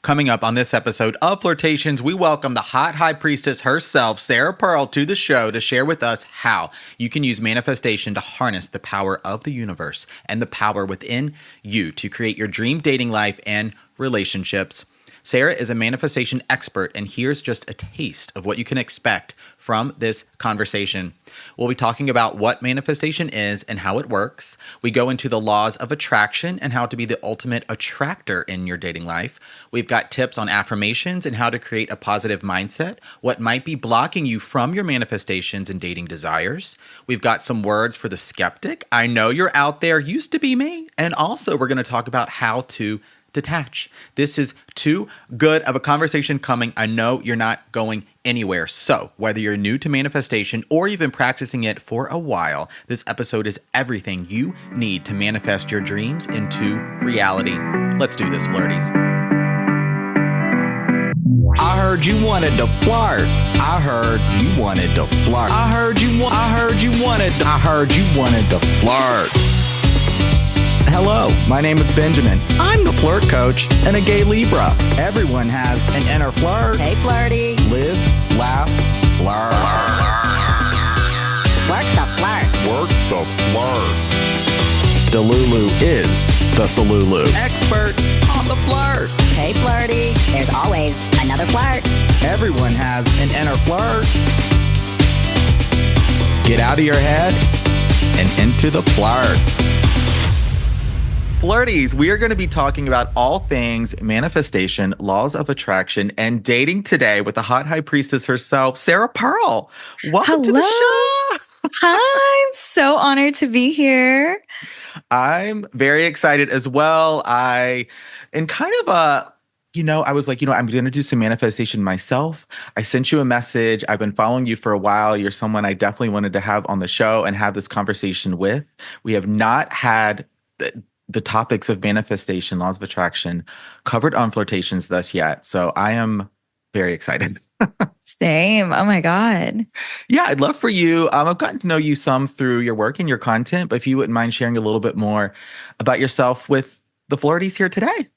Coming up on this episode of Flirtations, we welcome the Hot High Priestess herself, Sarah Perl, to the show to share with us how you can use manifestation to harness the power of the universe and the power within you to create your dream dating life and relationships. Sarah is a manifestation expert, and here's just a taste of what you can expect from this conversation. We'll be talking about what manifestation is and how it works. We go into the laws of attraction and how to be the ultimate attractor in your dating life. We've got tips on affirmations and how to create a positive mindset, what might be blocking you from your manifestations and dating desires. We've got some words for the skeptic. I know you're out there, used to be me. And also, we're going to talk about how to detach. This is too good of a conversation coming. I know you're not going anywhere. So whether you're new to manifestation or you've been practicing it for a while, this episode is everything you need to manifest your dreams into reality. Let's do this, flirties. I heard you wanted to flirt. I heard you wanted to flirt. I heard you wanted to flirt. Hello, my name is Benjamin. I'm the flirt coach and a gay Libra. Everyone has an inner flirt. Hey, flirty. Live, laugh, flirt. Work the flirt. Work the flirt. Delulu is the Salulu. Expert on the flirt. Hey, flirty. There's always another flirt. Everyone has an inner flirt. Get out of your head and into the flirt. Flirties, we are going to be talking about all things manifestation, laws of attraction, and dating today with the Hot High Priestess herself, Sarah Perl. Welcome to the show. Hi, I'm so honored to be here. I'm very excited as well. I was like, I'm going to do some manifestation myself. I sent you a message. I've been following you for a while. You're someone I definitely wanted to have on the show and have this conversation with. We have not had the topics of manifestation, laws of attraction covered on Flirtations thus yet. So I am very excited. Same. Oh my God. Yeah, I'd love for you. I've gotten to know you some through your work and your content, but if you wouldn't mind sharing a little bit more about yourself with the Flirties here today.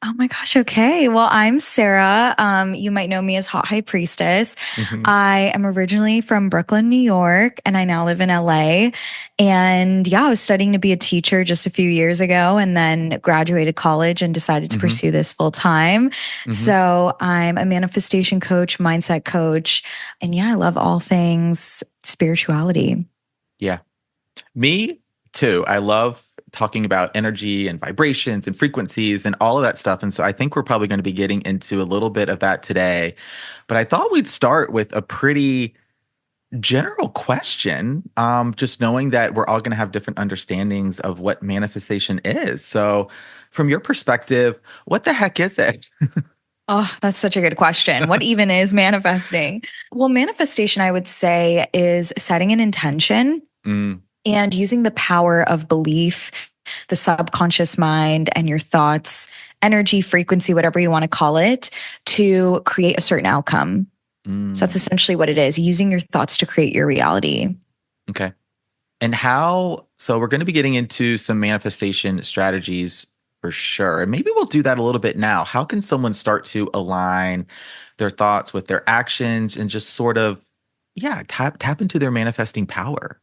Oh my gosh. Okay. Well, I'm Sarah. You might know me as Hot High Priestess. Mm-hmm. I am originally from Brooklyn, New York, and I now live in LA. And yeah, I was studying to be a teacher just a few years ago and then graduated college and decided to pursue this full time. So I'm a manifestation coach, mindset coach. And yeah, I love all things spirituality. Yeah. Me too. I love talking about energy and vibrations and frequencies and all of that stuff. And so I think we're probably going to be getting into a little bit of that today. But I thought we'd start with a pretty general question, just knowing that we're all going to have different understandings of what manifestation is. So from your perspective, what the heck is it? Oh, that's such a good question. What even is manifesting? Well, manifestation, I would say, is setting an intention and using the power of belief, the subconscious mind, and your thoughts, energy, frequency, whatever you want to call it, to create a certain outcome. So that's essentially what it is, using your thoughts to create your reality. Okay. And so we're going to be getting into some manifestation strategies for sure. And maybe we'll do that a little bit now. How can someone start to align their thoughts with their actions and just sort of, tap into their manifesting power?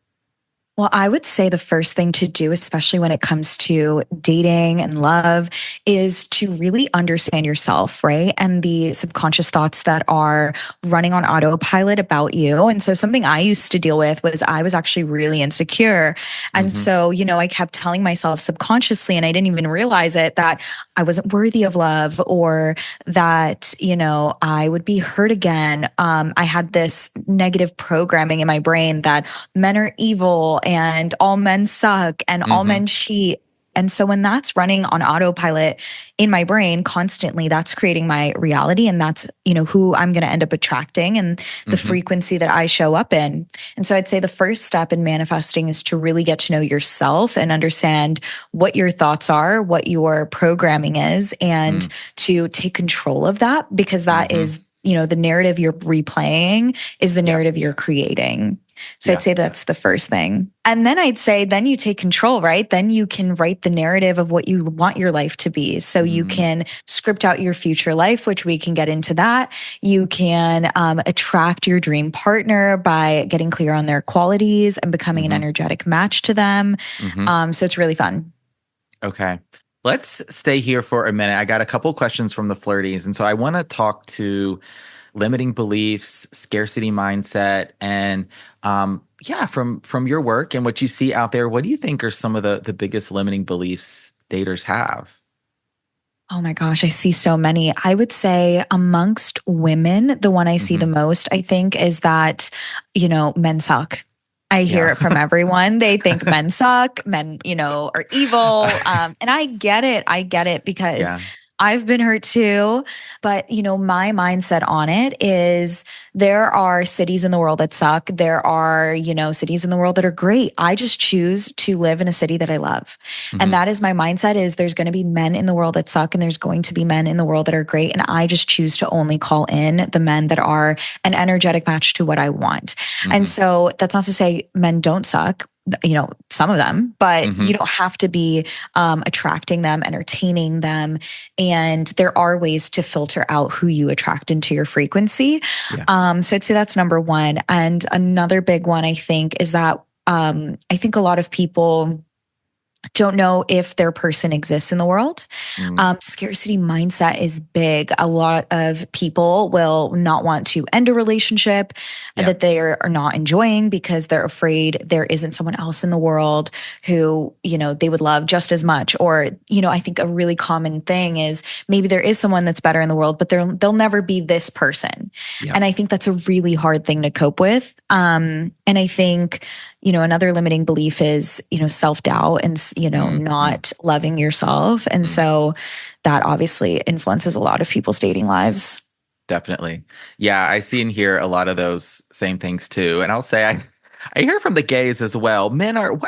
Well, I would say the first thing to do, especially when it comes to dating and love, is to really understand yourself, right? And the subconscious thoughts that are running on autopilot about you. And so something I used to deal with was I was actually really insecure. And so, I kept telling myself subconsciously, and I didn't even realize it, that I wasn't worthy of love or that, I would be hurt again. I had this negative programming in my brain that men are evil and all men suck and all men cheat. And so when that's running on autopilot in my brain constantly, that's creating my reality. And that's, who I'm going to end up attracting and the frequency that I show up in. And so I'd say the first step in manifesting is to really get to know yourself and understand what your thoughts are, what your programming is, and to take control of that, because that is the narrative you're replaying is the Yeah. narrative you're creating. So Yeah. I'd say that's the first thing. And then I'd say, then you take control, right? Then you can write the narrative of what you want your life to be. So you can script out your future life, which we can get into that. You can attract your dream partner by getting clear on their qualities and becoming an energetic match to them. So it's really fun. Okay. Let's stay here for a minute. I got a couple questions from the flirties. And so I want to talk to limiting beliefs, scarcity mindset, and from your work and what you see out there, what do you think are some of the biggest limiting beliefs daters have? Oh my gosh, I see so many. I would say amongst women, the one I see the most, I think, is that, men suck. I hear it from everyone. They think men suck, men, are evil. And I get it. I get it because I've been hurt too. But, my mindset on it is there are cities in the world that suck. There are, cities in the world that are great. I just choose to live in a city that I love. And that is my mindset is there's going to be men in the world that suck and there's going to be men in the world that are great. And I just choose to only call in the men that are an energetic match to what I want. And so that's not to say men don't suck. Some of them, but you don't have to be attracting them, entertaining them. And there are ways to filter out who you attract into your frequency. So I'd say that's number one. And another big one, I think, is that I think a lot of people don't know if their person exists in the world. Scarcity mindset is big. A lot of people will not want to end a relationship that they are not enjoying because they're afraid there isn't someone else in the world who, they would love just as much. Or, I think a really common thing is maybe there is someone that's better in the world, but they'll never be this person. And I think that's a really hard thing to cope with. And I think, another limiting belief is, self-doubt and, not loving yourself. And so that obviously influences a lot of people's dating lives. Definitely. Yeah, I see and hear a lot of those same things too. And I'll say I hear from the gays as well. Men are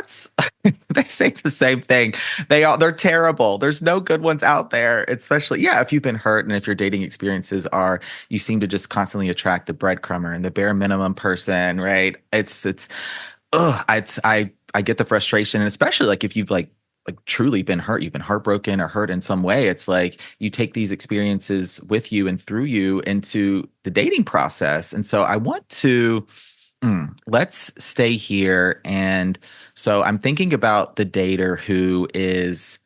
they say the same thing. They're terrible. There's no good ones out there, especially if you've been hurt and if your dating experiences are you seem to just constantly attract the breadcrumber and the bare minimum person, right? I get the frustration, and especially like if you've like truly been hurt, you've been heartbroken or hurt in some way. It's like you take these experiences with you and through you into the dating process. And so I want to let's stay here. And so I'm thinking about the dater who is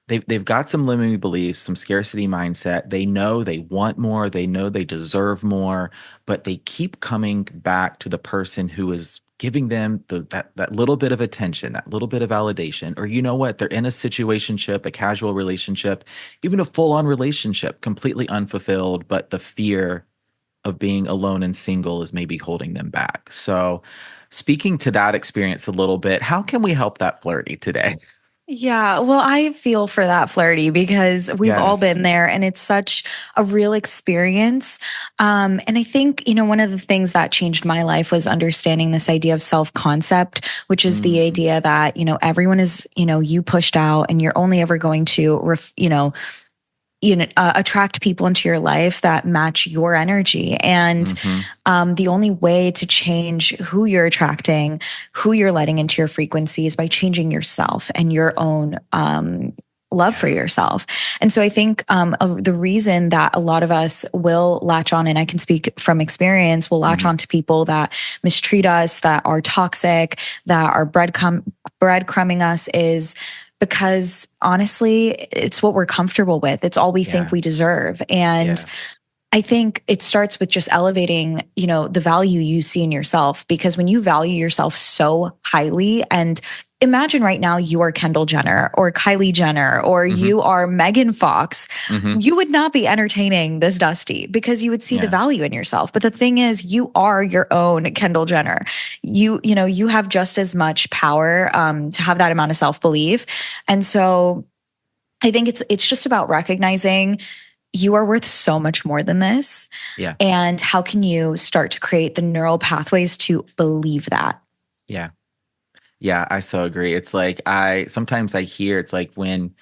they've got some limiting beliefs, some scarcity mindset. They know they want more, they know they deserve more, but they keep coming back to the person who is giving them that little bit of attention, that little bit of validation. Or you know what? They're in a situationship, a casual relationship, even a full-on relationship, completely unfulfilled, but the fear of being alone and single is maybe holding them back. So speaking to that experience a little bit, how can we help that flirty today? Yeah, well, I feel for that flirty because we've all been there and it's such a real experience. And I think, one of the things that changed my life was understanding this idea of self-concept, which is the idea that, everyone is, you pushed out and you're only ever going to, attract people into your life that match your energy. And the only way to change who you're attracting, who you're letting into your frequency is by changing yourself and your own love for yourself. And so I think the reason that a lot of us will latch on, and I can speak from experience, will latch on to people that mistreat us, that are toxic, that are breadcrumbing us is because honestly, it's what we're comfortable with. It's all we think we deserve. And I think it starts with just elevating, the value you see in yourself, because when you value yourself so highly, and imagine right now you are Kendall Jenner or Kylie Jenner or you are Megan Fox, you would not be entertaining this Dusty because you would see the value in yourself. But the thing is, you are your own Kendall Jenner. You have just as much power to have that amount of self-belief. And so I think it's just about recognizing you are worth so much more than this. Yeah. And how can you start to create the neural pathways to believe that? Yeah. Yeah, I so agree. It's like sometimes I hear it's like when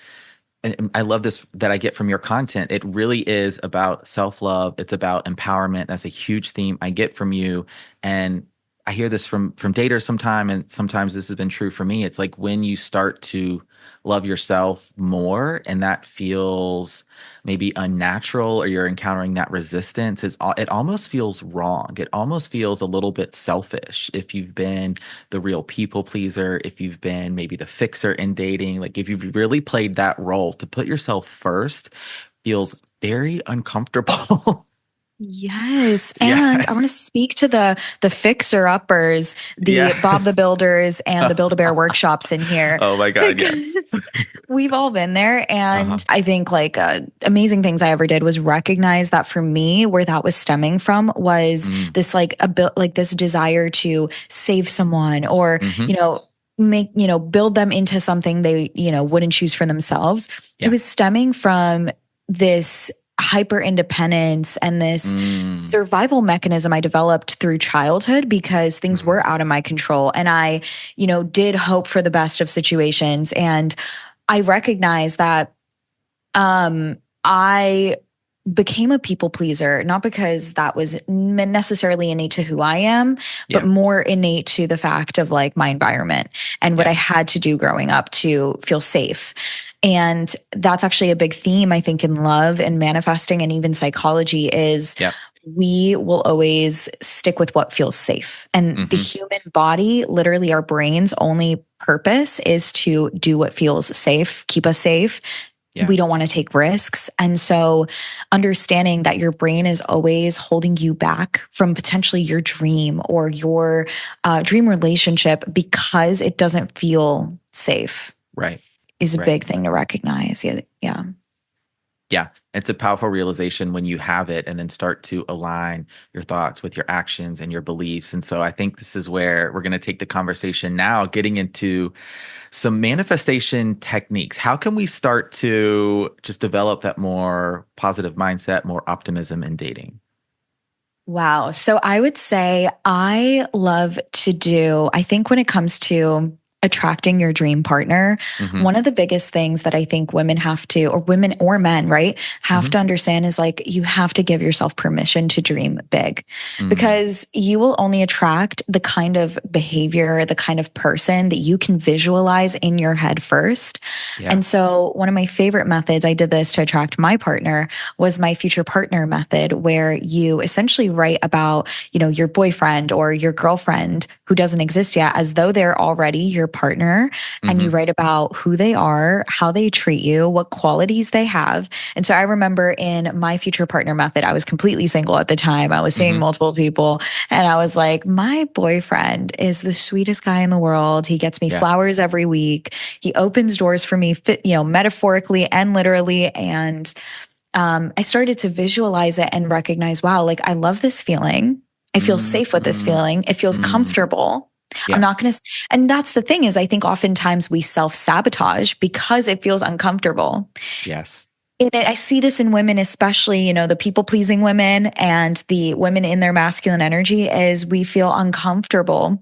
and I love this that I get from your content. It really is about self-love. It's about empowerment. That's a huge theme I get from you. And I hear this from daters sometimes, and sometimes this has been true for me. It's like when you start to love yourself more and that feels maybe unnatural or you're encountering that resistance, it almost feels wrong. It almost feels a little bit selfish if you've been the real people pleaser, if you've been maybe the fixer in dating, like if you've really played that role, to put yourself first feels very uncomfortable. Yes. And I want to Yes. speak to the fixer uppers, the Bob the Yes. Builders and the Build-A-Bear workshops in here, Oh my God, yes. because we've all been there. Uh-huh. And I think like amazing things I ever did was recognize that for me, where that was stemming from was Mm. this like like this desire to save someone or, Mhm. build them into something they, wouldn't choose for themselves. Yeah. It was stemming from this hyper independence and this Mm. survival mechanism I developed through childhood because things were out of my control. And I, did hope for the best of situations. And I recognized that I became a people pleaser, not because that was necessarily innate to who I am, but Yeah. more innate to the fact of like my environment and what Yeah. I had to do growing up to feel safe. And that's actually a big theme, I think, in love and manifesting and even psychology is Yep. we will always stick with what feels safe. And the human body, literally our brain's only purpose is to do what feels safe, keep us safe. Yeah. We don't want to take risks. And so understanding that your brain is always holding you back from potentially your dream or your dream relationship because it doesn't feel safe. Right. Is a Right. big thing to recognize. Yeah. Yeah, it's a powerful realization when you have it and then start to align your thoughts with your actions and your beliefs. And so I think this is where we're going to take the conversation now, getting into some manifestation techniques. How can we start to just develop that more positive mindset, more optimism in dating? Wow. So I would say I love to I think when it comes to attracting your dream partner, Hmm. one of the biggest things that I think women have to, or women or men, right, have Hmm. to understand is like you have to give yourself permission to dream big Mm. because you will only attract the kind of behavior, the kind of person that you can visualize in your head first. Yeah. And so one of my favorite methods, I did this to attract my partner, was my future partner method, where you essentially write about, your boyfriend or your girlfriend who doesn't exist yet as though they're already your partner. And you Hmm. write about who they are, how they treat you, what qualities they have. And so I remember in my future partner method, I was completely single at the time. I was seeing Hmm. multiple people and I was like, my boyfriend is the sweetest guy in the world. He gets me Yeah. flowers every week. He opens doors for me, metaphorically and literally. And I started to visualize it and recognize, wow, like I love this feeling. I feel safe with this Mm. feeling. It feels Mm. comfortable. I'm Yeah. not going to, and that's the thing is, I think oftentimes we self sabotage because it feels uncomfortable. Yes. I see this in women, especially, the people pleasing women and the women in their masculine energy, is we feel uncomfortable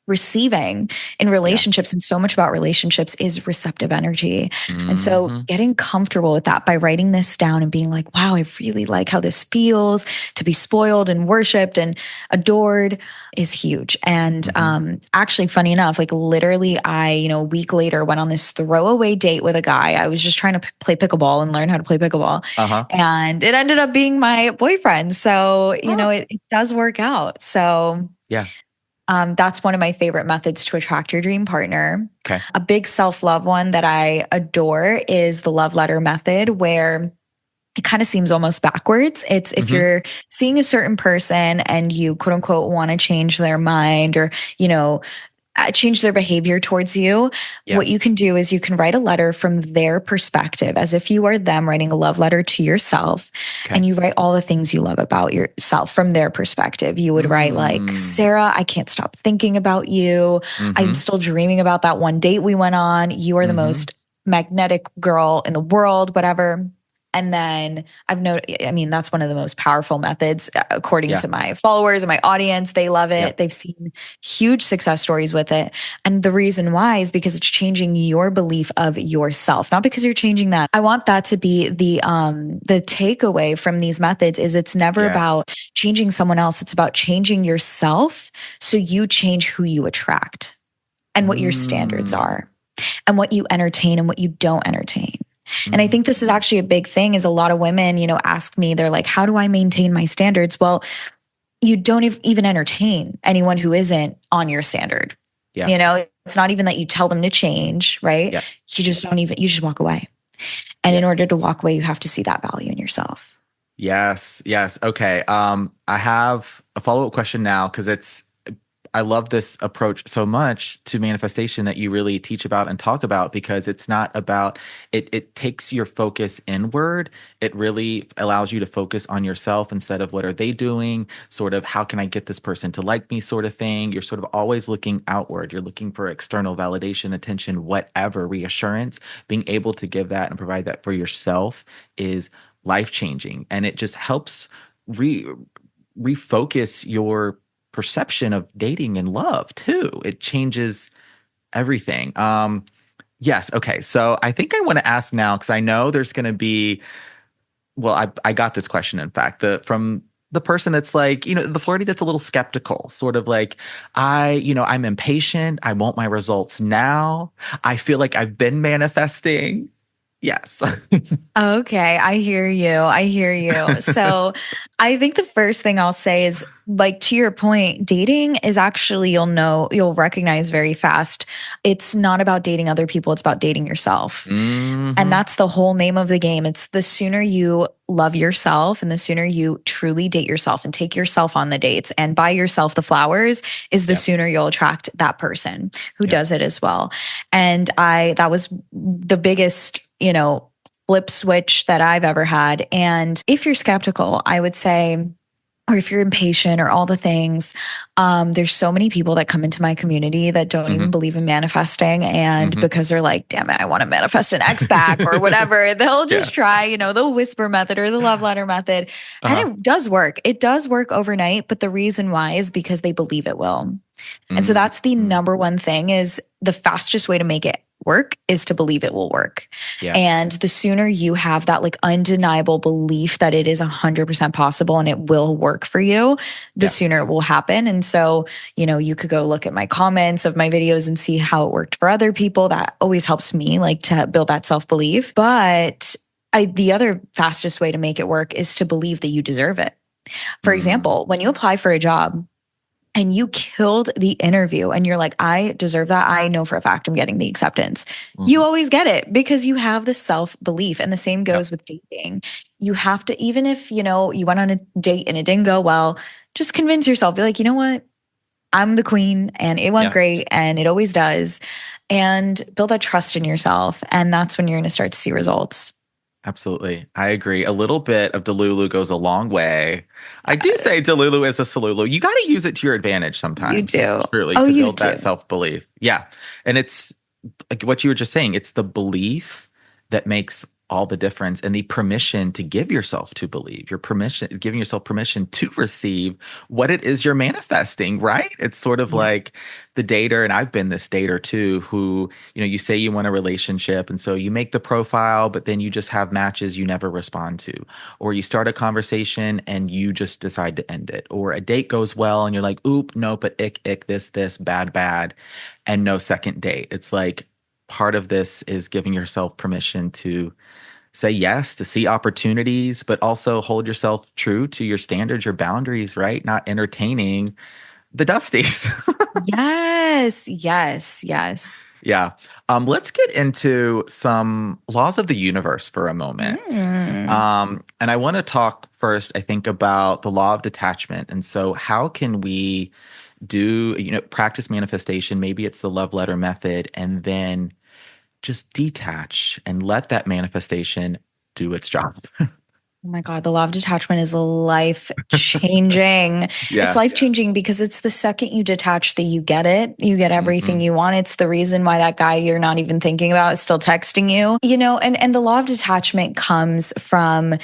receiving in Yeah. relationships. And so much about relationships is receptive energy. And so Hmm. getting comfortable with that by writing this down and being like, wow, I really like how this feels to be spoiled and worshiped and adored is huge. And Hmm. actually, funny enough, like literally, a week later went on this throwaway date with a guy. I was just trying to play pickleball and learn how to play pickleball. Uh-huh. And it ended up being my boyfriend. So, it does work out. So, Yeah. that's one of my favorite methods to attract your dream partner. Okay. A big self-love one that I adore is the love letter method, where it kind of seems almost backwards. It's if Hmm. you're seeing a certain person and you quote unquote want to change their mind or, change their behavior towards you, Yeah. what you can do is you can write a letter from their perspective as if you are them writing a love letter to yourself. Okay. And you write all the things you love about yourself from their perspective. You would write like, Mm. Sarah, I can't stop thinking about you. I'm Hmm. still dreaming about that one date we went on. You are the Hmm. most magnetic girl in the world, whatever. And then I mean, that's one of the most powerful methods, according Yeah. to my followers and my audience. They love it. Yep. They've seen huge success stories with it. And the reason why is because it's changing your belief of yourself, not because you're changing that. I want that to be the takeaway from these methods is it's never Yeah. about changing someone else. It's about changing yourself so you change who you attract and what your standards are and what you entertain and what you don't entertain. And I think this is actually a big thing is a lot of women, ask me, they're like, how do I maintain my standards? Well, you don't even entertain anyone who isn't on your standard. Yeah. It's not even that you tell them to change, right? Yeah. You just you just walk away. And in order to walk away, you have to see that value in yourself. Yes. Okay. I have a follow-up question now because I love this approach so much to manifestation that you really teach about and talk about because it's not about it takes your focus inward. It really allows you to focus on yourself instead of what are they doing, sort of how can I get this person to like me sort of thing. You're sort of always looking outward. You're looking for external validation, attention, whatever, reassurance. Being able to give that and provide that for yourself is life-changing. And it just helps refocus your perception of dating and love too. It changes everything. Yes. Okay. So I think I want to ask now because I know there's going to be. Well, I got this question. In fact, from the person that's like, the flirty that's a little skeptical, sort of like, I'm impatient. I want my results now. I feel like I've been manifesting. Yes. Okay, I hear you. So I think the first thing I'll say is like to your point, dating is actually, you'll recognize very fast. It's not about dating other people, it's about dating yourself. And that's the whole name of the game. It's the sooner you love yourself and the sooner you truly date yourself and take yourself on the dates and buy yourself the flowers is the sooner you'll attract that person who does it as well. And that was the biggest, flip switch that I've ever had. And if you're skeptical, I would say, or if you're impatient or all the things, there's so many people that come into my community that don't even believe in manifesting. And because they're like, damn it, I want to manifest an ex back or whatever, they'll just try, the whisper method or the love letter method. And it does work. It does work overnight. But the reason why is because they believe it will. And so that's the number one thing is the fastest way to make it work is to believe it will work. Yeah. And the sooner you have that like undeniable belief that it is 100% possible and it will work for you, the sooner it will happen. And so, you could go look at my comments of my videos and see how it worked for other people. That always helps me like to build that self-belief. But the other fastest way to make it work is to believe that you deserve it. For example, when you apply for a job, and you killed the interview and you're like, I deserve that. I know for a fact I'm getting the acceptance. You always get it because you have the self-belief. And the same goes with dating. You have to, even if, you went on a date and it didn't go well, just convince yourself, be like, you know what? I'm the queen and it went great and it always does. And build that trust in yourself. And that's when you're going to start to see results. Absolutely. I agree. A little bit of Delulu goes a long way. I do say Delulu is a Salulu. You got to use it to your advantage sometimes. You do. Truly, Oh, to you build do. that self-belief. Yeah. And it's like what you were just saying. It's the belief that makes all the difference and the permission to give yourself to believe, giving yourself permission to receive what it is you're manifesting, right? It's sort of like the dater, and I've been this dater too, who, you say you want a relationship. And so you make the profile, but then you just have matches you never respond to, or you start a conversation and you just decide to end it, or a date goes well and you're like, oop, nope, but ick, this, bad, and no second date. It's like part of this is giving yourself permission to say yes, to see opportunities, but also hold yourself true to your standards, your boundaries, right? Not entertaining the dusties. Yes. Yeah. Let's get into some laws of the universe for a moment. And I want to talk first, I think, about the law of detachment. And so how can we practice manifestation? Maybe it's the love letter method, and then just detach and let that manifestation do its job. Oh my God, the law of detachment is life changing. It's Yes. life changing because it's the second you detach that you get it. You get everything Mhm. you want. It's the reason why that guy you're not even thinking about is still texting you. And the law of detachment comes from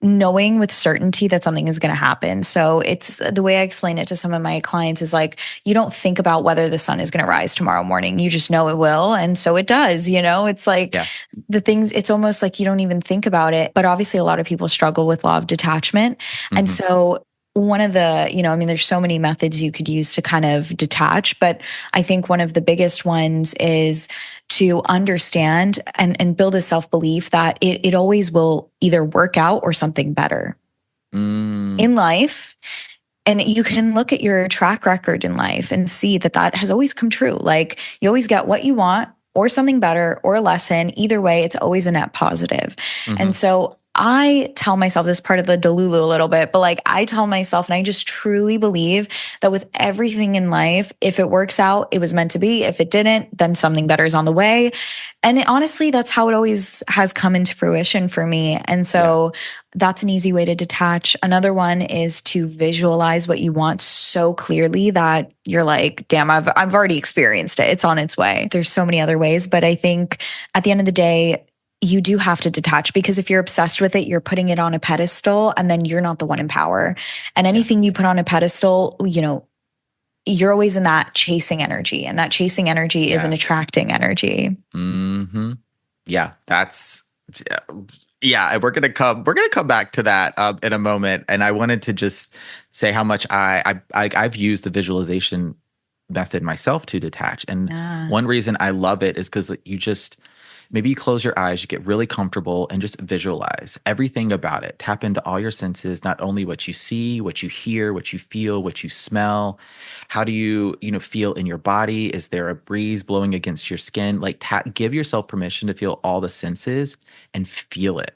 knowing with certainty that something is going to happen. So it's the way I explain it to some of my clients is like, you don't think about whether the sun is going to rise tomorrow morning. You just know it will. And so it does, it's like Yeah. the things, it's almost like you don't even think about it. But obviously a lot of people struggle with law of detachment. And Mhm. so one of the, there's so many methods you could use to kind of detach, but I think one of the biggest ones is to understand and build a self-belief that it always will either work out or something better in life. And you can look at your track record in life and see that has always come true. Like you always get what you want or something better or a lesson. Either way, it's always a net positive. And so I tell myself this part of the Delulu a little bit, but like I tell myself, and I just truly believe that with everything in life, if it works out, it was meant to be. If it didn't, then something better is on the way. And honestly, that's how it always has come into fruition for me. And so that's an easy way to detach. Another one is to visualize what you want so clearly that you're like, damn, I've already experienced it. It's on its way. There's so many other ways, but I think at the end of the day, you do have to detach because if you're obsessed with it, you're putting it on a pedestal and then you're not the one in power. And anything you put on a pedestal, you're always in that chasing energy, and that chasing energy is an attracting energy. Yeah, that's yeah. We're gonna come back to that in a moment. And I wanted to just say how much I've used the visualization method myself to detach. And one reason I love it is because maybe you close your eyes, you get really comfortable and just visualize everything about it. Tap into all your senses, not only what you see, what you hear, what you feel, what you smell. How do you feel in your body? Is there a breeze blowing against your skin? Like give yourself permission to feel all the senses and feel it.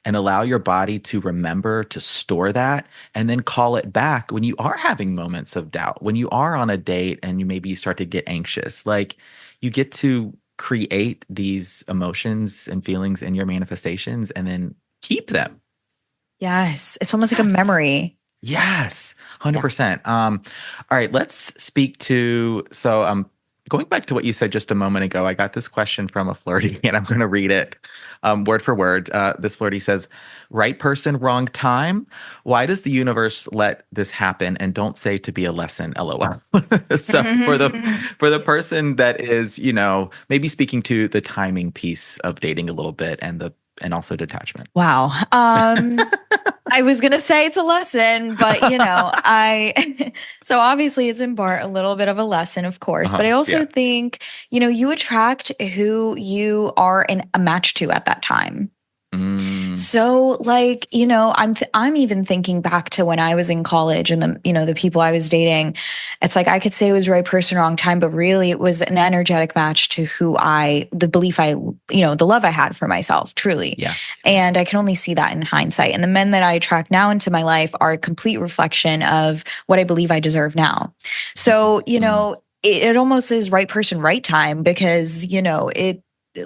And allow your body to remember to store that and then call it back when you are having moments of doubt, when you are on a date and you start to get anxious. Like you get to create these emotions and feelings in your manifestations and then keep them. Yes. It's almost like a memory. Yes. 100%. All right, let's speak to, going back to what you said just a moment ago, I got this question from a flirty and I'm going to read it word for word. This flirty says, right person, wrong time. Why does the universe let this happen? And don't say to be a lesson, LOL. So for the person that is, maybe speaking to the timing piece of dating a little bit and also detachment. Wow. I was going to say it's a lesson, but so obviously it's in part a little bit of a lesson, of course, but I also think, you attract who you are in a match to at that time. So like, I'm even thinking back to when I was in college and the people I was dating, it's like, I could say it was right person, wrong time, but really it was an energetic match to the love I had for myself, truly. Yeah. And I can only see that in hindsight. And the men that I attract now into my life are a complete reflection of what I believe I deserve now. So, it almost is right person, right time because,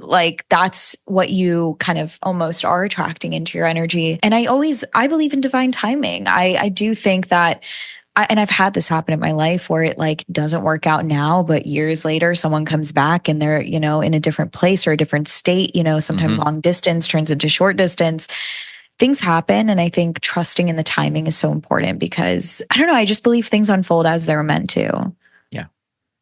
like that's what you kind of almost are attracting into your energy. And I believe in divine timing. I do think that and I've had this happen in my life where it like doesn't work out now, but years later, someone comes back and they're, in a different place or a different state, sometimes long distance turns into short distance. Things happen. And I think trusting in the timing is so important because I don't know, I just believe things unfold as they're meant to.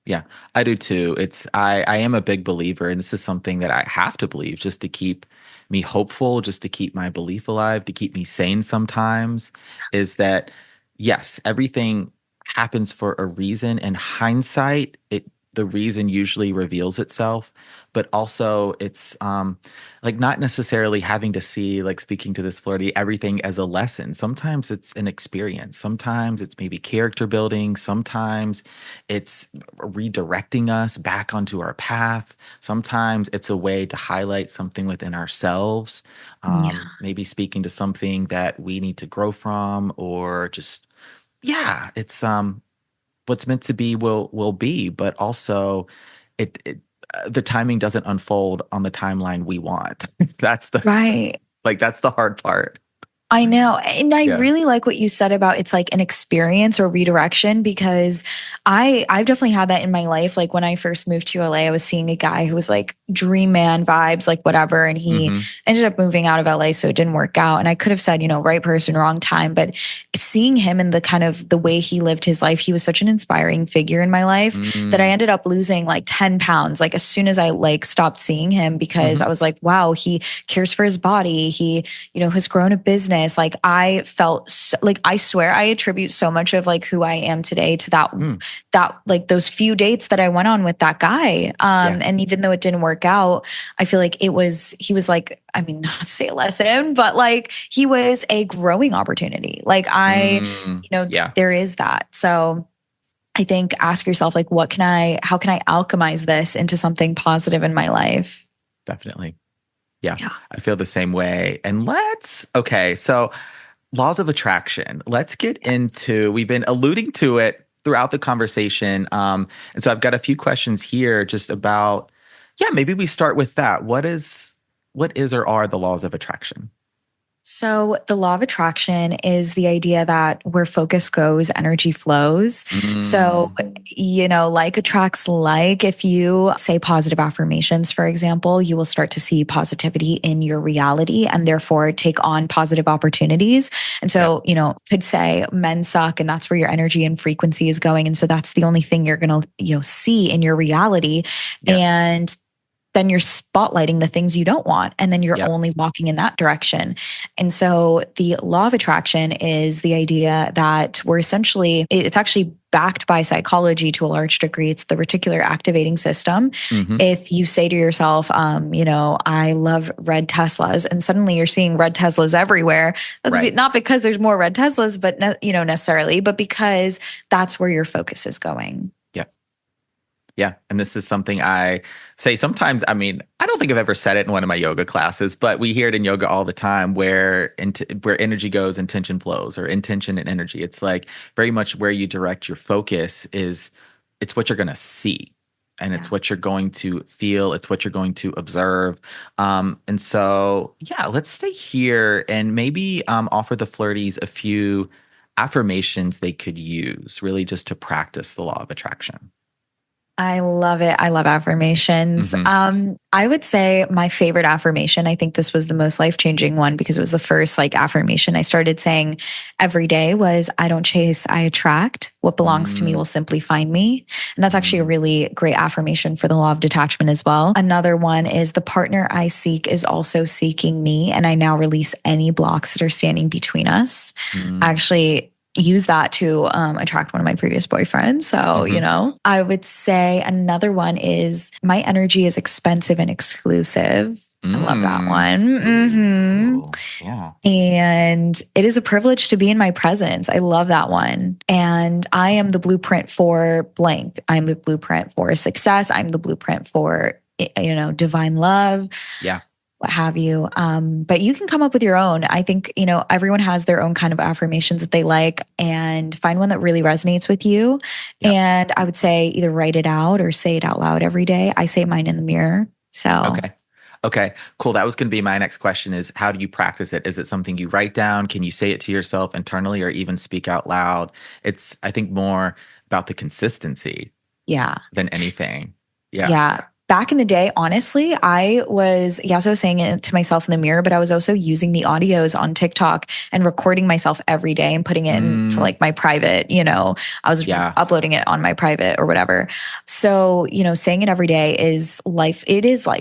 Yeah, I do too. I am a big believer, and this is something that I have to believe just to keep me hopeful, just to keep my belief alive, to keep me sane sometimes, is that yes, everything happens for a reason. In hindsight, the reason usually reveals itself, but also it's like not necessarily having to see, like speaking to this flirty, everything as a lesson. Sometimes it's an experience. Sometimes it's maybe character building. Sometimes it's redirecting us back onto our path. Sometimes it's a way to highlight something within ourselves, maybe speaking to something that we need to grow from, or just, it's what's meant to be will be, but also the timing doesn't unfold on the timeline we want. That's the Right. that's the hard part. I know. And I Yeah. really like what you said about it's like an experience or redirection because I've definitely had that in my life. Like when I first moved to LA, I was seeing a guy who was like dream man vibes, like whatever. And he Mm-hmm. ended up moving out of LA. So it didn't work out. And I could have said, right person, wrong time. But seeing him and the kind of the way he lived his life, he was such an inspiring figure in my life that I Mm. ended up losing like 10 pounds. Like as soon as I like stopped seeing him because Mhm. I was like, wow, he cares for his body. He has grown a business. Like I felt like I swear I attribute so much of like who I am today to Mm. that like those few dates that I went on with that guy. Yeah. And even though it didn't work out, I feel like he was like, I mean, not to say a lesson, but like he was a growing opportunity. Like Yeah, there is that. So I think ask yourself like, how can I alchemize this into something positive in my life? definitely. Yeah, Yeah. I feel the same way. And okay, so laws of attraction. Let's get into, we've been alluding to it throughout the conversation. And so I've got a few questions here just about, yeah, maybe we start with that. What is or are the laws of attraction? So, the law of attraction is the idea that where focus goes, energy flows. So, like attracts like, if you say positive affirmations, for example, you will start to see positivity in your reality and therefore take on positive opportunities. And so, could say men suck and that's where your energy and frequency is going. And so that's the only thing you're going to, see in your reality. Yeah. And then you're spotlighting the things you don't want. And then you're Yep. only walking in that direction. And so the law of attraction is the idea that it's actually backed by psychology to a large degree. It's the reticular activating system. Mhm. If you say to yourself, I love red Teslas, and suddenly you're seeing red Teslas everywhere, that's Right. not because there's more red Teslas, but necessarily, but because that's where your focus is going. Yeah. And this is something I say sometimes. I mean, I don't think I've ever said it in one of my yoga classes, but we hear it in yoga all the time where energy goes, intention flows, or intention and energy. It's like very much where you direct your focus it's what you're going to see. And it's what you're going to feel. It's what you're going to observe. And so, yeah, let's stay here and maybe offer the flirties a few affirmations they could use really just to practice the law of attraction. I love it. I love affirmations. Mhm. I would say my favorite affirmation, I think this was the most life-changing one because it was the first like affirmation I started saying every day was, I don't chase, I attract. What belongs to me will simply find me. And that's actually a really great affirmation for the law of detachment as well. Another one is the partner I seek is also seeking me. And I now release any blocks that are standing between us. I actually use that to attract one of my previous boyfriends. So, I would say another one is my energy is expensive and exclusive. I love that one. Ooh, yeah. And it is a privilege to be in my presence. I love that one. And I am the blueprint for blank. I'm the blueprint for success. I'm the blueprint for, divine love. Yeah. What have you. But you can come up with your own. I think, everyone has their own kind of affirmations that they like and find one that really resonates with you. Yep. And I would say either write it out or say it out loud every day. I say mine in the mirror. So Okay, cool. That was going to be my next question is how do you practice it? Is it something you write down? Can you say it to yourself internally or even speak out loud? It's, I think, more about the consistency than anything. Yeah. Back in the day, honestly, I was saying it to myself in the mirror, but I was also using the audios on TikTok and recording myself every day and putting it into like my private, I was uploading it on my private or whatever. So, saying it every day is life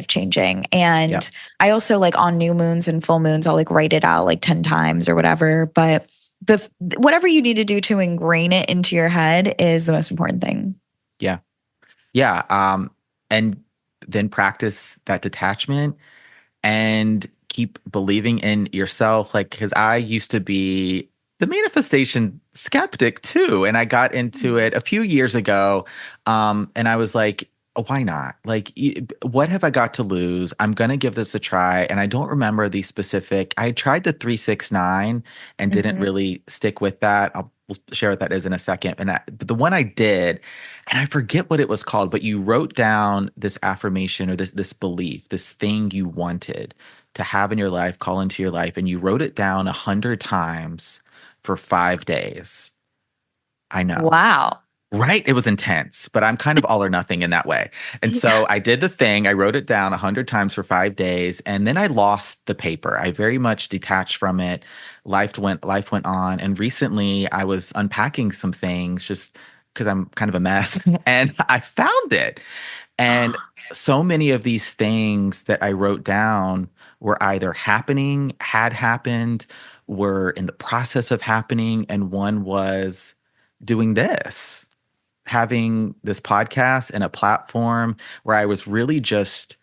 changing. And I also like on new moons and full moons, I'll like write it out like 10 times or whatever. But whatever you need to do to ingrain it into your head is the most important thing. Yeah. And then practice that detachment and keep believing in yourself. Like, because I used to be the manifestation skeptic too. And I got into it a few years ago. And I was like, why not? Like, what have I got to lose? I'm going to give this a try. And I don't remember the specific, I tried the 369 and didn't really stick with that. We'll share what that is in a second. But the one I did, and I forget what it was called, but you wrote down this affirmation or this belief, this thing you wanted to have in your life, call into your life, and you wrote it down 100 times for 5 days. I know. Wow. Right? It was intense, but I'm kind of all or nothing in that way. And so I did the thing. I wrote it down 100 times for 5 days, and then I lost the paper. I very much detached from it. Life went on. And recently I was unpacking some things just because I'm kind of a mess, and I found it. And so many of these things that I wrote down were either happening, had happened, were in the process of happening, and one was doing this, having this podcast and a platform where I was really just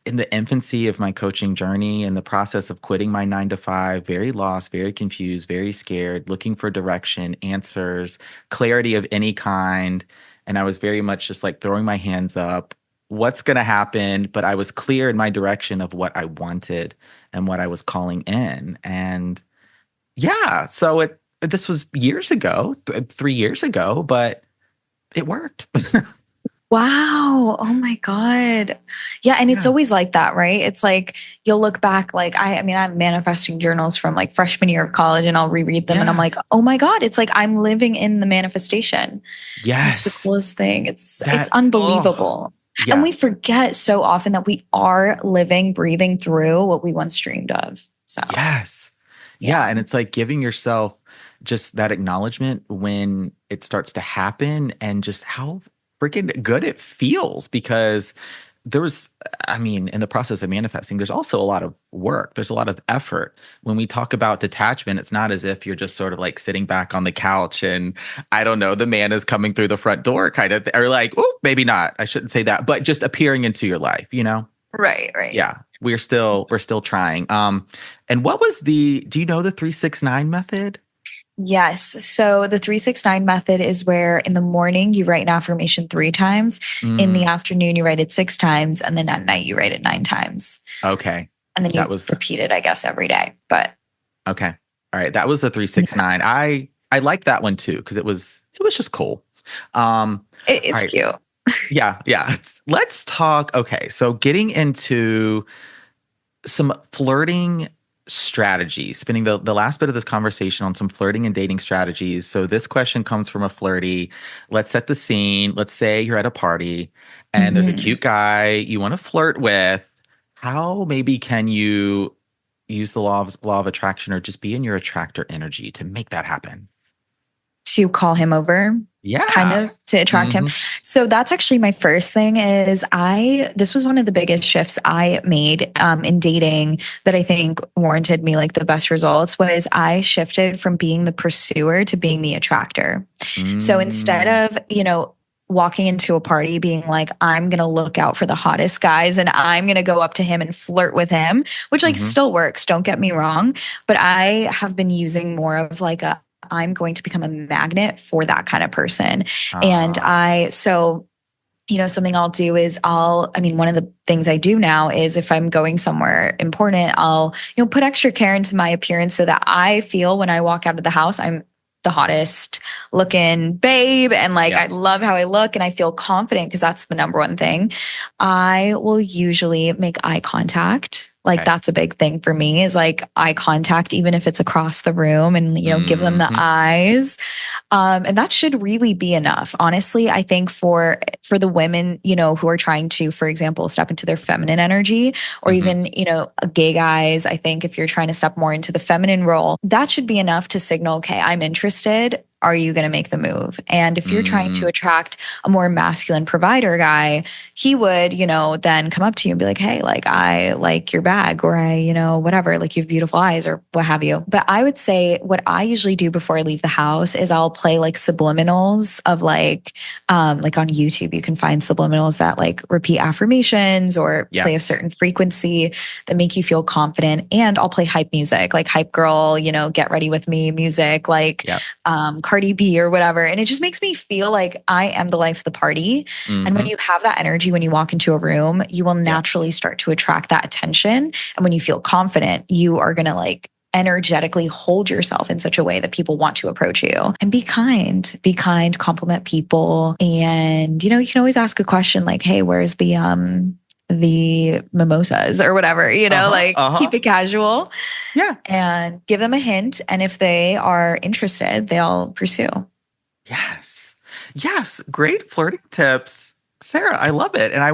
in the infancy of my coaching journey, in the process of quitting my 9 to 5, very lost, very confused, very scared, looking for direction, answers, clarity of any kind. And I was very much just like throwing my hands up. What's going to happen? But I was clear in my direction of what I wanted and what I was calling in. And yeah, so this was years ago, 3 years ago, but it worked. Wow. Oh my God. Yeah. And it's Yeah. always like that, right? It's like you'll look back, like I mean, I have manifesting journals from like freshman year of college, and I'll reread them and I'm Yeah. like, oh my God, it's like I'm living in the manifestation. It's the Yes. coolest thing. It's That, unbelievable. yeah. And we forget so often that we are living, breathing through what we once dreamed of. So Yes. yeah. Yeah. And it's like giving yourself just that acknowledgement when it starts to happen, and just how freaking good it feels, because in the process of manifesting, there's also a lot of work. There's a lot of effort. When we talk about detachment, it's not as if you're just sort of like sitting back on the couch and, I don't know, the man is coming through the front door kind of, or like, oh, maybe not. I shouldn't say that, but just appearing into your life, Right. Yeah. We're still trying. And what was do you know the 3-6-9 method? Yes. So the 3-6-9 method is where in the morning you write an affirmation 3 times, in the afternoon you write it 6 times, and then at night you write it 9 times. Okay. And then you repeat it, I guess, every day. But okay. All right. That was the 3-6-9. I liked that one too, because it was just cool. it's right. cute. Yeah. Let's talk. Okay. So getting into some flirting strategies, spending the last bit of this conversation on some flirting and dating strategies. So this question comes from a flirty. Let's set the scene. Let's say you're at a party and there's a cute guy you want to flirt with. How maybe can you use the law of attraction, or just be in your attractor energy to make that happen? To call him over. Yeah. Kind of to attract him. So that's actually my first thing is this was one of the biggest shifts I made in dating that I think warranted me like the best results, was I shifted from being the pursuer to being the attractor. So instead of, walking into a party being like, I'm going to look out for the hottest guys and I'm going to go up to him and flirt with him, which like still works, don't get me wrong. But I have been using more of like I'm going to become a magnet for that kind of person. And something I'll do is one of the things I do now is if I'm going somewhere important, I'll, put extra care into my appearance so that I feel when I walk out of the house, I'm the hottest looking babe. And I love how I look and I feel confident, because that's the number one thing. I will usually make eye contact. That's a big thing for me, is like eye contact, even if it's across the room, and, give them the eyes. And that should really be enough. Honestly, I think for the women, who are trying to, for example, step into their feminine energy, or even, gay guys, I think if you're trying to step more into the feminine role, that should be enough to signal, okay, I'm interested. Are you going to make the move? And if you're trying to attract a more masculine provider guy, he would, then come up to you and be like, hey, I like your bag, or whatever, you have beautiful eyes or what have you. But I would say what I usually do before I leave the house is I'll play subliminals of on YouTube, you can find subliminals that repeat affirmations or play a certain frequency that make you feel confident. And I'll play hype music, hype girl, get ready with me music, Cardi B or whatever. And it just makes me feel like I am the life of the party. And when you have that energy, when you walk into a room, you will naturally start to attract that attention. And when you feel confident, you are going to energetically hold yourself in such a way that people want to approach you. And be kind, compliment people. And, you can always ask a question like, hey, where's the the mimosas or whatever, keep it casual. Yeah. And give them a hint. And if they are interested, they'll pursue. Yes. Yes. Great flirting tips. Sarah, I love it. And I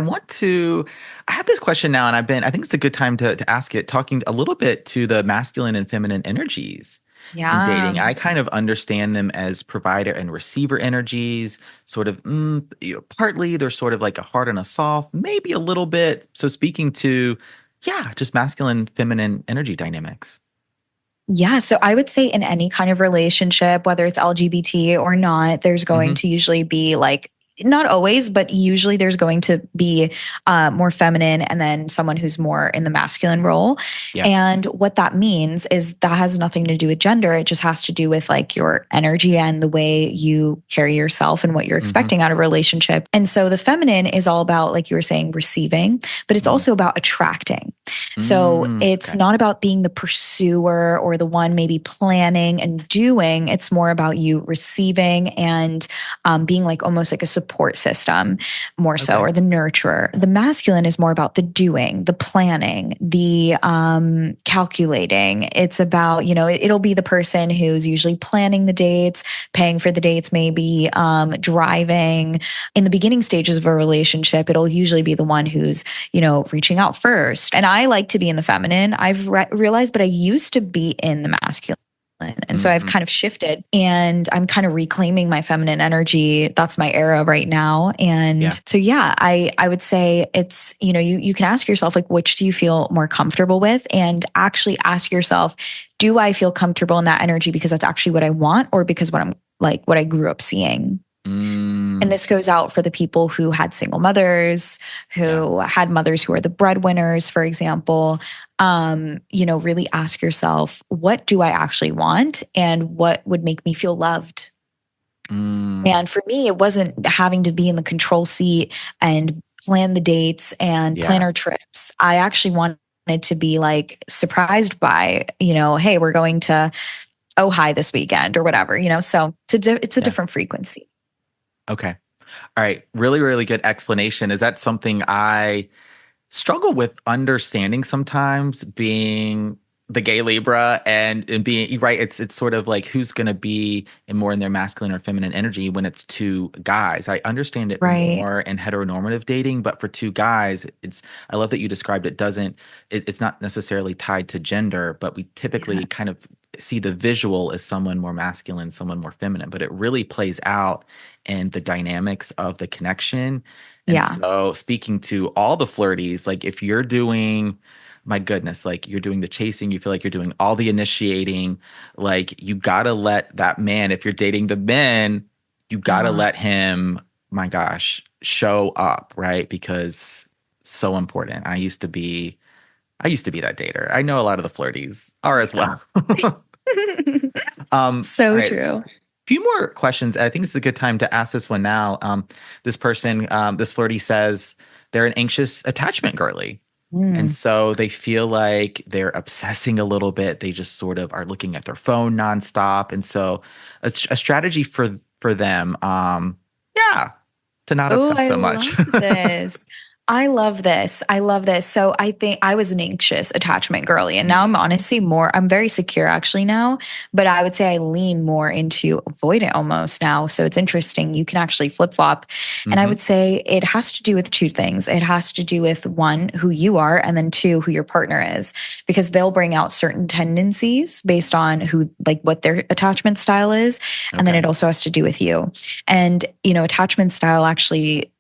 have this question now, and I think it's a good time to ask it, talking a little bit to the masculine and feminine energies in dating. I kind of understand them as provider and receiver energies, sort of, partly they're sort of like a hard and a soft, maybe a little bit. So speaking to, just masculine, feminine energy dynamics. Yeah. So I would say in any kind of relationship, whether it's LGBT or not, there's going to usually be like, not always, but usually there's going to be more feminine and then someone who's more in the masculine role. Yeah. And what that means is that has nothing to do with gender. It just has to do with like your energy and the way you carry yourself and what you're expecting out of a relationship. And so the feminine is all about, like you were saying, receiving, but it's also about attracting. So it's not about being the pursuer or the one maybe planning and doing. It's more about you receiving and being like almost like a support system more so, or the nurturer. The masculine is more about the doing, the planning, the calculating. It's about, it'll be the person who's usually planning the dates, paying for the dates, maybe driving. In the beginning stages of a relationship, it'll usually be the one who's, reaching out first. And I like to be in the feminine. I've realized, but I used to be in the masculine. And so I've kind of shifted and I'm kind of reclaiming my feminine energy. That's my era right now. And so, I would say it's, you can ask yourself, like, which do you feel more comfortable with? And actually ask yourself, do I feel comfortable in that energy because that's actually what I want, or because what I grew up seeing? And this goes out for the people who had single mothers, who had mothers who are the breadwinners, for example. Really ask yourself, what do I actually want and what would make me feel loved? And for me, it wasn't having to be in the control seat and plan the dates and plan our trips. I actually wanted to be like surprised by, hey, we're going to High this weekend or whatever, so it's a different frequency. Okay. All right. Really, really good explanation. Is that something I struggle with understanding sometimes, being the gay Libra and being right? It's sort of like who's going to be more in their masculine or feminine energy when it's two guys. I understand it more in heteronormative dating, but for two guys, I love that you described it. It's not necessarily tied to gender, but we typically kind of see the visual as someone more masculine, someone more feminine, but it really plays out in the dynamics of the connection. And so speaking to all the flirties, like if you're doing, my goodness, like you're doing the chasing, you feel like you're doing all the initiating, like you got to let that man, if you're dating the men, you got to let him, my gosh, show up, right? Because so important. I used to be that dater. I know a lot of the flirties are as well. So true. Few more questions. I think it's a good time to ask this one now. This person, this flirty says they're an anxious attachment girly. And so they feel like they're obsessing a little bit. They just sort of are looking at their phone nonstop. And so a strategy for them, to not obsess so much. I love this. So I think I was an anxious attachment girly, and now I'm honestly I'm very secure actually now, but I would say I lean more into avoidant almost now. So it's interesting. You can actually flip flop. And I would say it has to do with two things. It has to do with one, who you are, and then two, who your partner is, because they'll bring out certain tendencies based on what their attachment style is. And then it also has to do with you. And, attachment style actually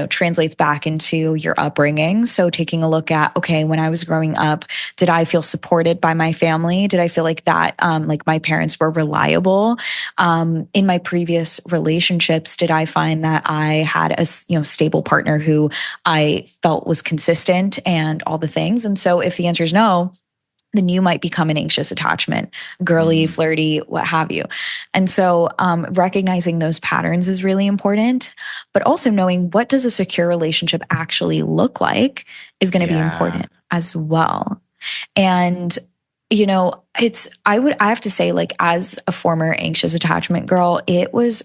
translates back into your upbringing. So taking a look at, okay, when I was growing up, did I feel supported by my family? Did I feel like that, like my parents were reliable? In my previous relationships, did I find that I had a, stable partner who I felt was consistent and all the things? And so if the answer is no, then you might become an anxious attachment, girly, flirty, what have you. And so recognizing those patterns is really important, but also knowing what does a secure relationship actually look like is going to be important as well. And, I have to say, like, as a former anxious attachment girl, it was,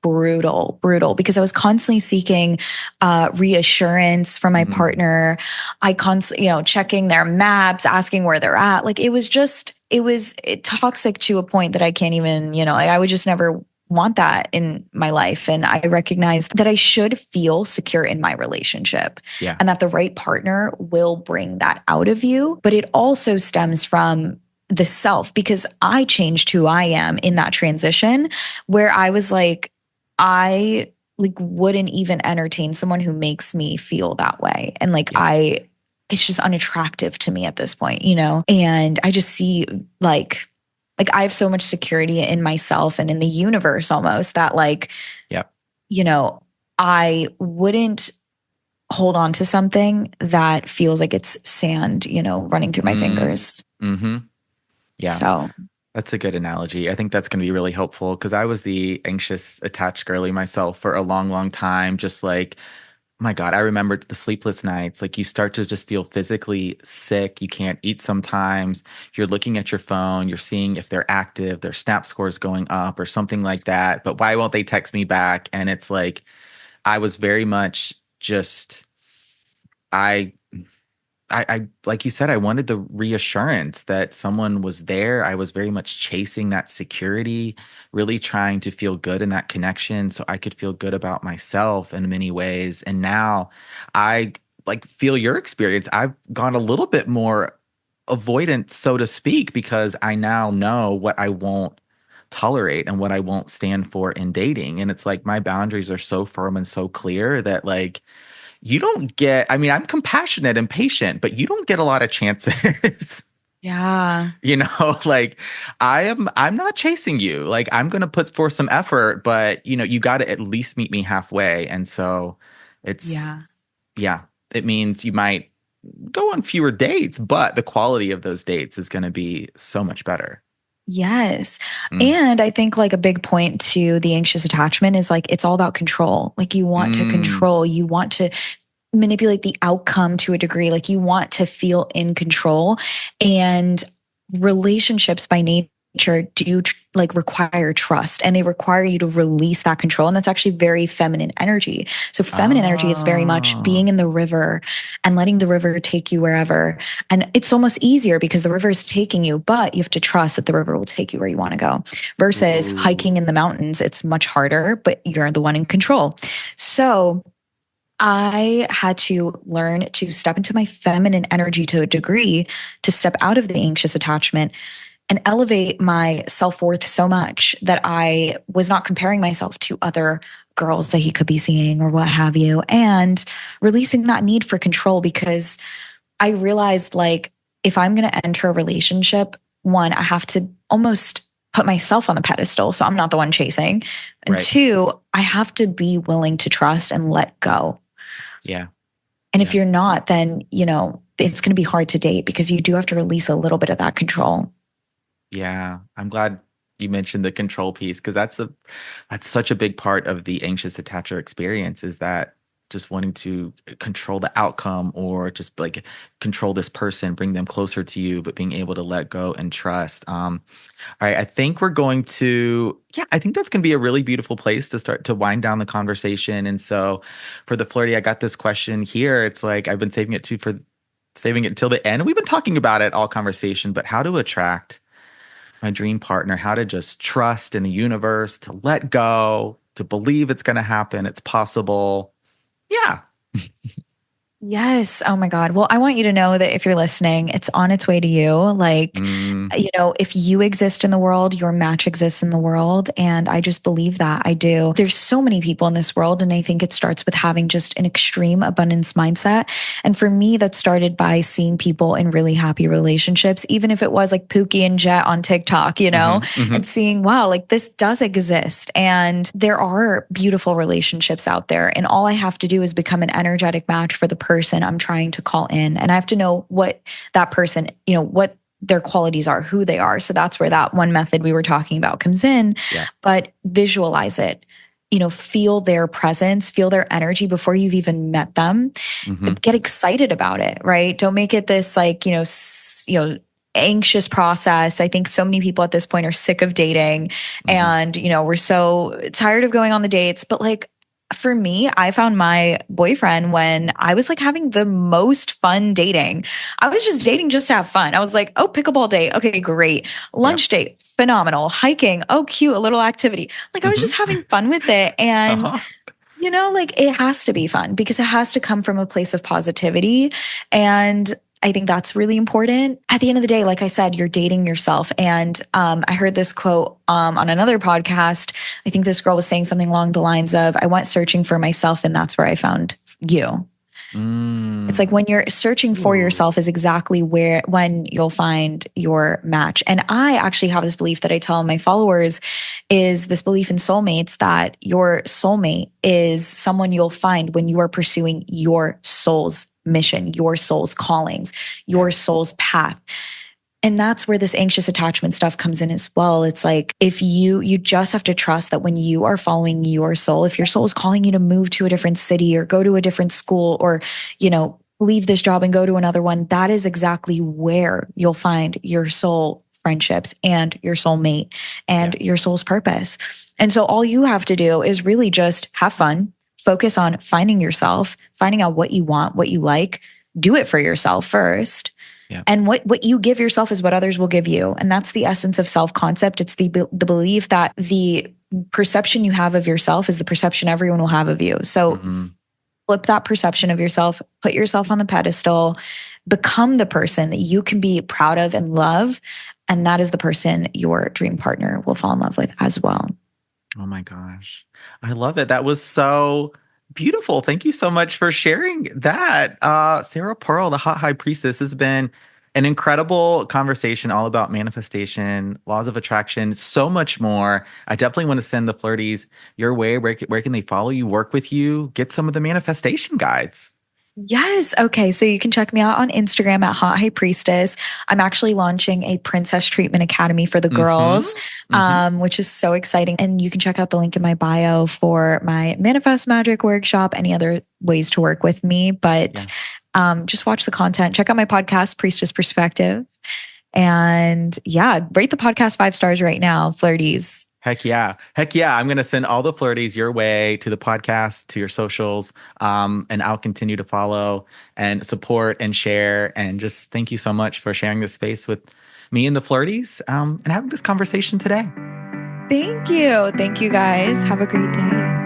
brutal because I was constantly seeking reassurance from my partner. I constantly, checking their maps, asking where they're at. Like it was toxic to a point that I can't even, like I would just never want that in my life. And I recognized that I should feel secure in my relationship and that the right partner will bring that out of you. But it also stems from the self, because I changed who I am in that transition where I was like, I wouldn't even entertain someone who makes me feel that way. And it's just unattractive to me at this point, and I just see like I have so much security in myself and in the universe almost that I wouldn't hold on to something that feels like it's sand, running through my fingers. Mm-hmm. Yeah. So that's a good analogy. I think that's going to be really helpful because I was the anxious, attached girly myself for a long, long time. Just like, my God, I remember the sleepless nights. Like you start to just feel physically sick. You can't eat sometimes. You're looking at your phone. You're seeing if they're active, their snap scores going up or something like that. But why won't they text me back? And it's like, I was very much just, I like you said, I wanted the reassurance that someone was there. I was very much chasing that security, really trying to feel good in that connection so I could feel good about myself in many ways. And now I feel your experience. I've gone a little bit more avoidant, so to speak, because I now know what I won't tolerate and what I won't stand for in dating. And it's like my boundaries are so firm and so clear that you don't get, I mean, I'm compassionate and patient, but you don't get a lot of chances. yeah. I'm not chasing you. Like I'm going to put forth some effort, but you got to at least meet me halfway. And so it means you might go on fewer dates, but the quality of those dates is going to be so much better. Yes. And I think a big point to the anxious attachment is it's all about control. You want to control, you want to manipulate the outcome to a degree. You want to feel in control, and relationships by nature do require trust, and they require you to release that control. And that's actually very feminine energy. So feminine energy is very much being in the river and letting the river take you wherever. And it's almost easier because the river is taking you, but you have to trust that the river will take you where you want to go. Versus hiking in the mountains, it's much harder, but you're the one in control. So I had to learn to step into my feminine energy to a degree, to step out of the anxious attachment and elevate my self-worth so much that I was not comparing myself to other girls that he could be seeing or what have you, and releasing that need for control, because I realized if I'm going to enter a relationship, one, I have to almost put myself on the pedestal so I'm not the one chasing. And two, I have to be willing to trust and let go. Yeah. And if you're not, then, it's going to be hard to date because you do have to release a little bit of that control. Yeah. I'm glad you mentioned the control piece, because that's such a big part of the anxious attacher experience, is that just wanting to control the outcome or just control this person, bring them closer to you, but being able to let go and trust. All right. I think we're going to, I think that's going to be a really beautiful place to start to wind down the conversation. And so for the flirty, I got this question here. It's I've been saving it until the end. We've been talking about it all conversation, but how to attract my dream partner, how to just trust in the universe, to let go, to believe it's going to happen. It's possible. Yeah. Yes. Oh my God. Well, I want you to know that if you're listening, it's on its way to you. If you exist in the world, your match exists in the world. And I just believe that. I do. There's so many people in this world. And I think it starts with having just an extreme abundance mindset. And for me, that started by seeing people in really happy relationships, even if it was Pookie and Jet on TikTok, and seeing, wow, this does exist. And there are beautiful relationships out there. And all I have to do is become an energetic match for the person I'm trying to call in. And I have to know what that person, what their qualities are, who they are. So that's where that one method we were talking about comes in. Yeah. But visualize it, feel their presence, feel their energy before you've even met them. Get excited about it, right? Don't make it this anxious process. I think so many people at this point are sick of dating and, we're so tired of going on the dates. But like, for me, I found my boyfriend when I was like having the most fun dating. I was just dating just to have fun. I was like, oh, pickleball date. Okay, great. Lunch date. Phenomenal. Hiking. Oh, cute. A little activity. Like I was just having fun with it. And like it has to be fun because it has to come from a place of positivity. And I think that's really important. At the end of the day, like I said, you're dating yourself. And I heard this quote on another podcast. I think this girl was saying something along the lines of, I went searching for myself and that's where I found you. It's like when you're searching for yourself is exactly when you'll find your match. And I actually have this belief that I tell my followers is this belief in soulmates, that your soulmate is someone you'll find when you are pursuing your soul's mission, your soul's callings, your soul's path. And that's where this anxious attachment stuff comes in as well. It's like, if you just have to trust that when you are following your soul, if your soul is calling you to move to a different city or go to a different school or, leave this job and go to another one, that is exactly where you'll find your soul friendships and your soulmate and your soul's purpose. And so all you have to do is really just have fun, focus on finding yourself, finding out what you want, what you like, do it for yourself first. Yeah. And what you give yourself is what others will give you. And that's the essence of self-concept. It's the belief that the perception you have of yourself is the perception everyone will have of you. So flip that perception of yourself, put yourself on the pedestal, become the person that you can be proud of and love. And that is the person your dream partner will fall in love with as well. Oh my gosh. I love it. That was so beautiful. Thank you so much for sharing that. Sarah Perl, the Hot High Priestess, has been an incredible conversation all about manifestation, laws of attraction, so much more. I definitely want to send the flirties your way. Where can they follow you, work with you, get some of the manifestation guides? Yes. Okay. So you can check me out on Instagram at Hot High Priestess. I'm actually launching a Princess Treatment Academy for the girls, which is so exciting. And you can check out the link in my bio for my Manifest Magic workshop, any other ways to work with me. But just watch the content. Check out my podcast, Priestess Perspective. And rate the podcast 5 stars right now, flirties. Heck yeah. I'm going to send all the flirties your way, to the podcast, to your socials. And I'll continue to follow and support and share. And just thank you so much for sharing this space with me and the flirties and having this conversation today. Thank you. Thank you guys. Have a great day.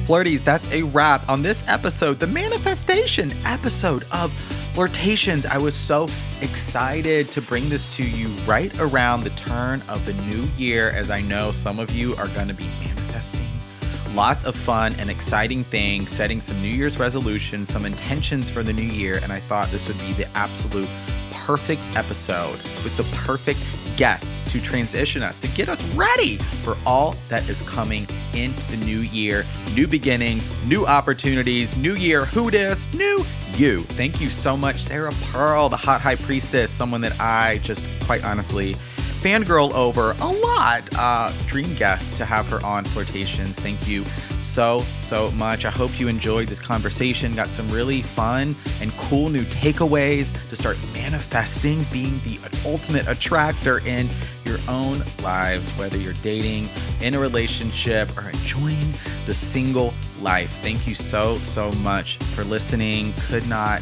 Flirties, that's a wrap on this episode, the manifestation episode of Flirtations. I was so excited to bring this to you right around the turn of the new year, as I know some of you are going to be manifesting lots of fun and exciting things, setting some New Year's resolutions, some intentions for the new year. And I thought this would be the absolute perfect episode with the perfect guest to transition us, to get us ready for all that is coming in the new year. New beginnings, new opportunities, new year, who dis, new you. Thank you so much, Sarah Perl, the Hot High Priestess, someone that I just quite honestly fangirl over a lot. Dream guest to have her on Flirtations. Thank you so much. I hope you enjoyed this conversation, got some really fun and cool new takeaways to start manifesting, being the ultimate attractor in your own lives, whether you're dating, in a relationship, or enjoying the single life. Thank you so much for listening. Could not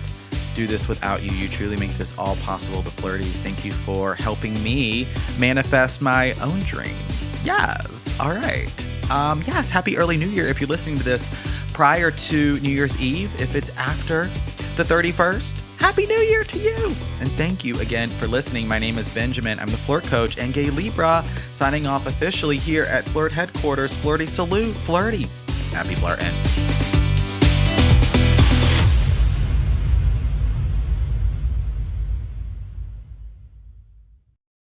do this without you. You truly make this all possible. The Flirties, thank you for helping me manifest my own dreams. Yes. All right. Yes. Happy early New Year if you're listening to this prior to New Year's Eve. If it's after the 31st, Happy New Year to you. And thank you again for listening. My name is Benjamin. I'm the Flirt Coach and Gay Libra, signing off officially here at Flirt Headquarters. Flirty salute, flirty. Happy flirting.